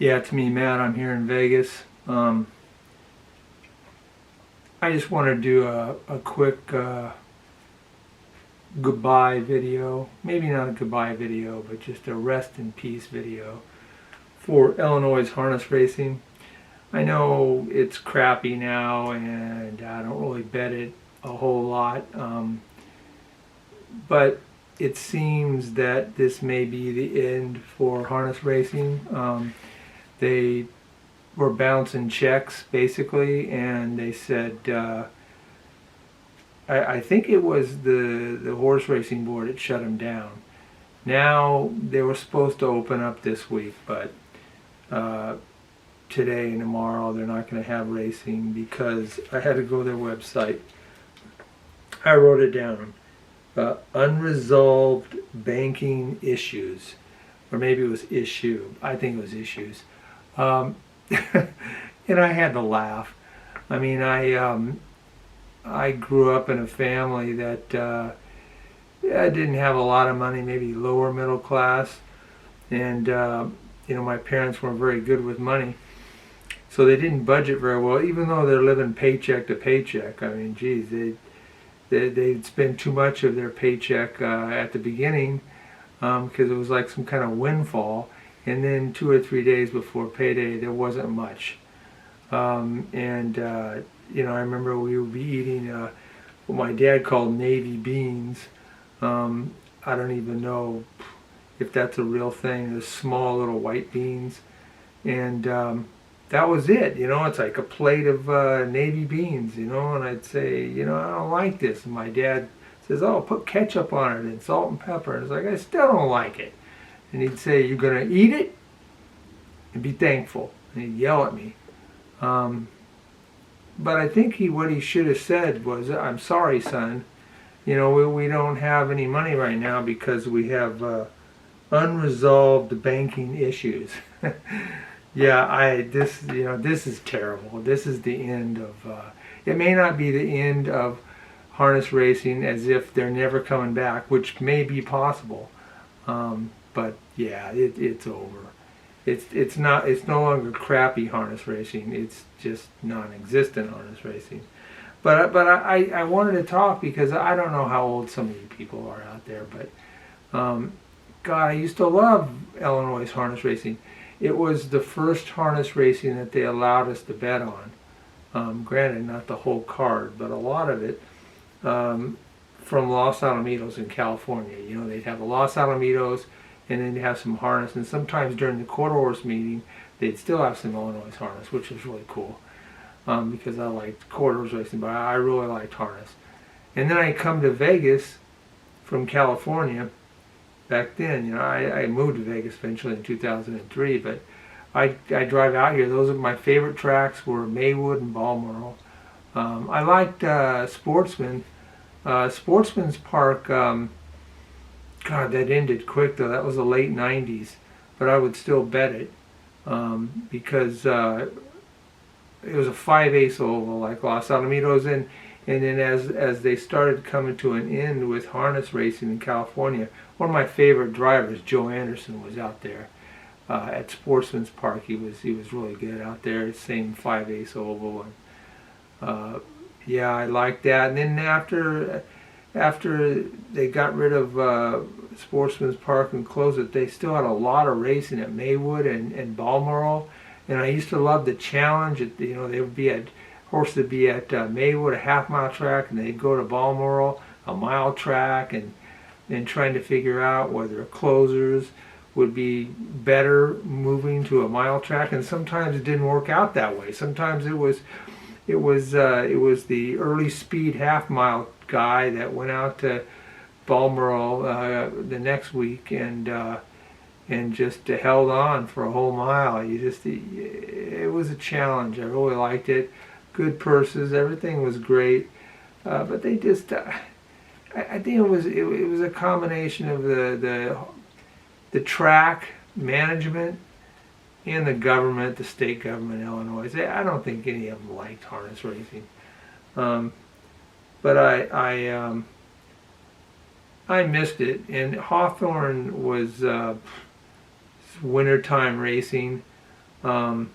Yeah, it's me, Matt. I'm here in Vegas. I just want to do a quick goodbye video. Maybe not a goodbye video, but just a rest in peace video for Illinois harness racing. I know it's crappy now, and I don't really bet it a whole lot, but it seems that this may be the end for harness racing. They were bouncing checks basically, and they said I think it was the horse racing board that shut them down. Now they were supposed to open up this week, but today and tomorrow they're not going to have racing because I had to go to their website. I wrote it down. Unresolved banking issues, or maybe it was issue. I think it was issues. And I had to laugh. I mean, I grew up in a family that didn't have a lot of money, maybe lower middle class, and my parents weren't very good with money, so they didn't budget very well. Even though they're living paycheck to paycheck, I mean, geez, they'd spend too much of their paycheck at the beginning because it was like some kind of windfall. And then 2 or 3 days before payday, there wasn't much. I remember we would be eating what my dad called Navy beans. I don't even know if that's a real thing, the small little white beans. And that was it, it's like a plate of Navy beans, and I'd say, I don't like this. And my dad says, oh, put ketchup on it and salt and pepper. And it's like, I still don't like it. And he'd say, you're going to eat it and be thankful. And he'd yell at me. But I think what he should have said was, I'm sorry, son. We don't have any money right now because we have unresolved banking issues. Yeah, this is terrible. This is the end of, it may not be the end of harness racing as if they're never coming back, which may be possible. But yeah, it's over. It's no longer crappy harness racing. It's just non-existent harness racing. But I wanted to talk because I don't know how old some of you people are out there, but God, I used to love Illinois harness racing. It was the first harness racing that they allowed us to bet on. Granted, not the whole card, but a lot of it. From Los Alamitos in California. They'd have the Los Alamitos, and then they'd have some harness, and sometimes during the quarter horse meeting they'd still have some Illinois harness, which was really cool because I liked quarter horse racing, but I really liked harness. And then I come to Vegas from California. Back then, I moved to Vegas eventually in 2003, but I drive out here. Those are my favorite tracks were Maywood and Balmoral. I liked Sportsman. Sportsman's Park, God, that ended quick though. That was the late 90s, but I would still bet it because it was a 5-ace oval like Los Alamitos, and then as they started coming to an end with harness racing in California, one of my favorite drivers, Joe Anderson, was out there at Sportsman's Park. He was really good out there, same 5-ace oval, and yeah, I liked that. And then after they got rid of Sportsman's Park and closed it, they still had a lot of racing at Maywood and Balmoral. And I used to love the challenge. They would be at horses would be at Maywood, a half-mile track, and they'd go to Balmoral, a mile track, and trying to figure out whether closers would be better moving to a mile track. And sometimes it didn't work out that way. Sometimes it was the early speed half-mile guy that went out to Balmoral the next week and just held on for a whole mile. It was a challenge. I really liked it. Good purses, everything was great, but they just I think it was a combination of the track management and the government, the state government in Illinois. I don't think any of them liked harness racing. But I missed it. And Hawthorne was wintertime racing. Um,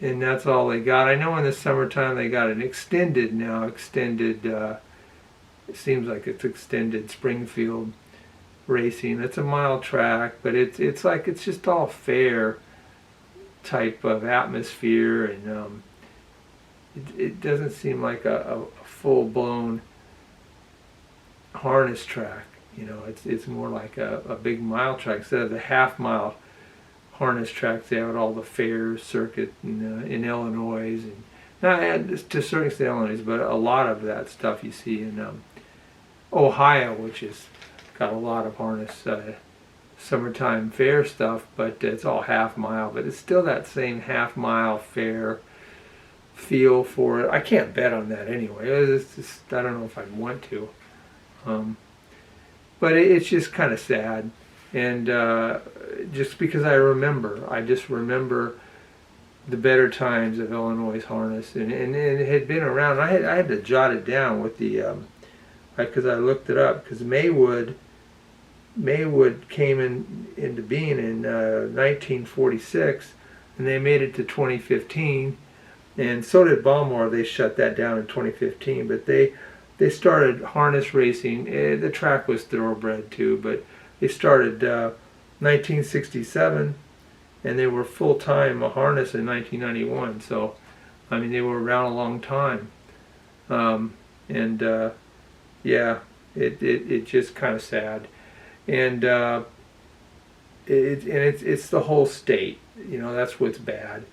and that's all they got. I know in the summertime they got an extended now, it seems like it's extended Springfield racing. It's a mile track, but it's like it's just all fair type of atmosphere, and it doesn't seem like a full-blown harness track. You know, it's more like a big mile track instead of the half-mile harness tracks they have at all the fair circuit in Illinois, and not to a certain extent Illinois, but a lot of that stuff you see in Ohio, which has got a lot of harness summertime fair stuff, but it's all half-mile, but it's still that same half-mile fair feel for it. I can't bet on that anyway. It's just, I don't know if I'd want to. But it's just kind of sad. And just because I just remember the better times of Illinois harness. And it had been around. I had to jot it down with the, because I looked it up, because Maywood came into being in 1946, and they made it to 2015. And so did Baltimore. They shut that down in 2015, but they started harness racing. The track was thoroughbred too, but they started 1967, and they were full-time harness in 1991. So, I mean, they were around a long time. Yeah, it just kind of sad, and it's the whole state. You know, that's what's bad.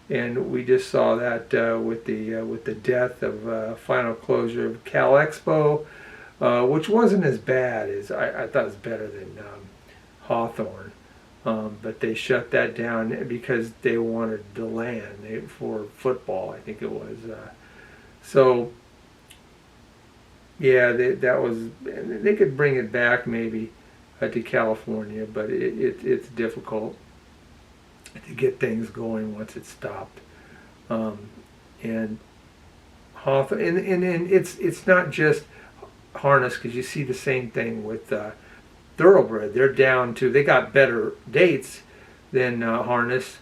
And we just saw that with the death of final closure of Cal Expo, which wasn't as bad as I thought it was better than Hawthorne, but they shut that down because they wanted the land for football, I think it was. So yeah, that was, they could bring it back maybe to California, but it's difficult to get things going once it stopped. And Hawthorne, and it's not just harness, because you see the same thing with thoroughbred. They're down to, they got better dates than harness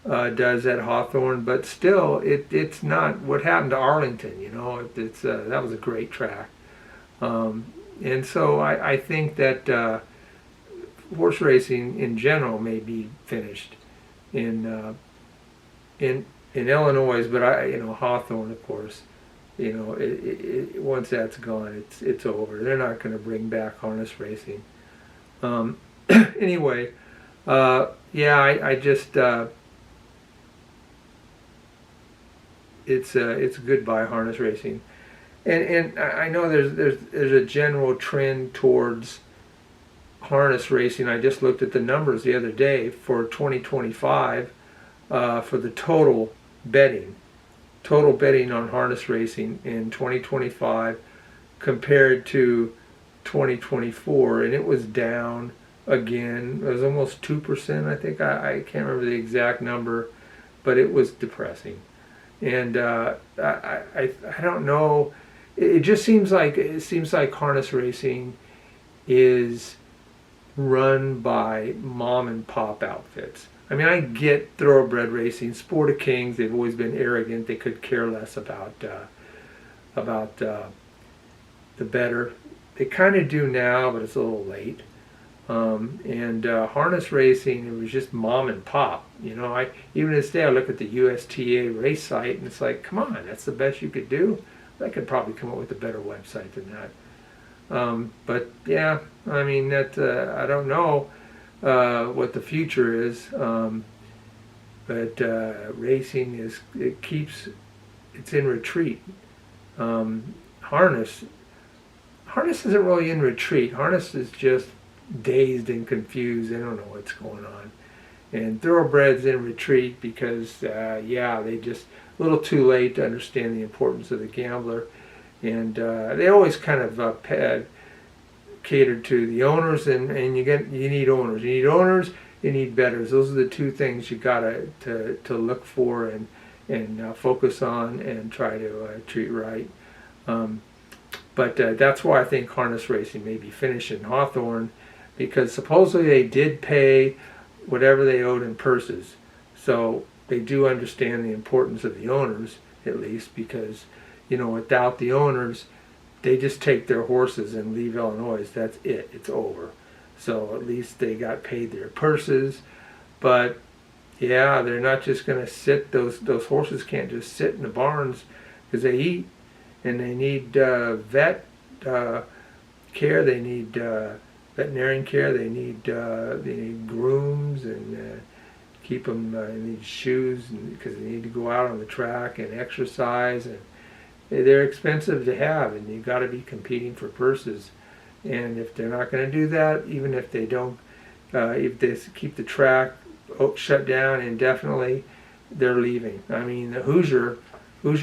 does at Hawthorne, but still it's not what happened to Arlington. You know, that was a great track. And so I think that horse racing in general may be finished in Illinois, but Hawthorne, of course, once that's gone, it's over. They're not going to bring back harness racing. Anyway, yeah, I just it's goodbye harness racing, and I know there's a general trend towards harness racing. I just looked at the numbers the other day for 2025 for the total betting on harness racing in 2025 compared to 2024, and it was down again. It was almost 2%, I think. I can't remember the exact number, but it was depressing. And I don't know. It just seems like harness racing is run by mom and pop outfits. I mean, I get thoroughbred racing, Sport of Kings. They've always been arrogant. They could care less about the better. They kind of do now, but it's a little late. And harness racing, it was just mom and pop. Even to this day, I look at the USTA race site, and it's like, come on, that's the best you could do. I could probably come up with a better website than that. But yeah, I mean, I don't know what the future is, but racing it's in retreat. Harness isn't really in retreat. Harness is just dazed and confused. They don't know what's going on. And thoroughbred's in retreat because they just a little too late to understand the importance of the gambler, and they always kind of catered to the owners, and you need owners. You need owners. You need bettors. Those are the two things you gotta to look for and focus on and try to treat right. But that's why I think harness racing may be finished in Hawthorne, because supposedly they did pay whatever they owed in purses. So they do understand the importance of the owners, at least, because, without the owners, they just take their horses and leave Illinois. That's it. It's over. So at least they got paid their purses. But yeah, they're not just going to sit. Those horses can't just sit in the barns because they eat, and they need vet care. They need veterinarian care. They need grooms and keep them. They need shoes because they need to go out on the track and exercise, and they're expensive to have, and you've got to be competing for purses. And if they're not going to do that, even if they don't, if they keep the track shut down indefinitely, they're leaving. I mean, the Hoosier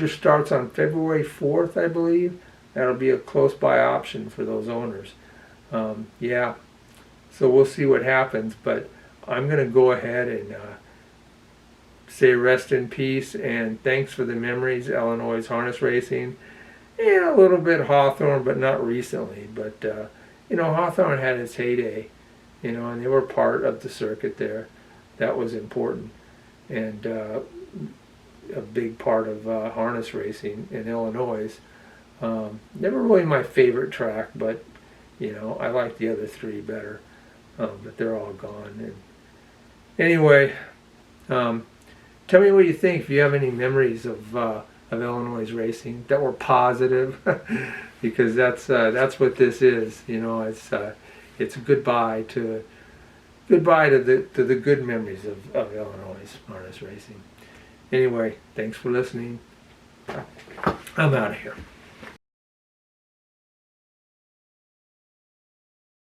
starts on February 4th, I believe. That'll be a close by option for those owners. Yeah, so we'll see what happens, but I'm going to go ahead and say rest in peace and thanks for the memories, Illinois harness racing. And a little bit Hawthorne, but not recently. But, Hawthorne had its heyday, and they were part of the circuit there. That was important. And a big part of harness racing in Illinois. Never really my favorite track, but, I like the other three better. But they're all gone. And anyway, tell me what you think, if you have any memories of Illinois racing that were positive, because that's what this is. It's a goodbye to the good memories of Illinois harness racing. Anyway, thanks for listening. I'm out of here.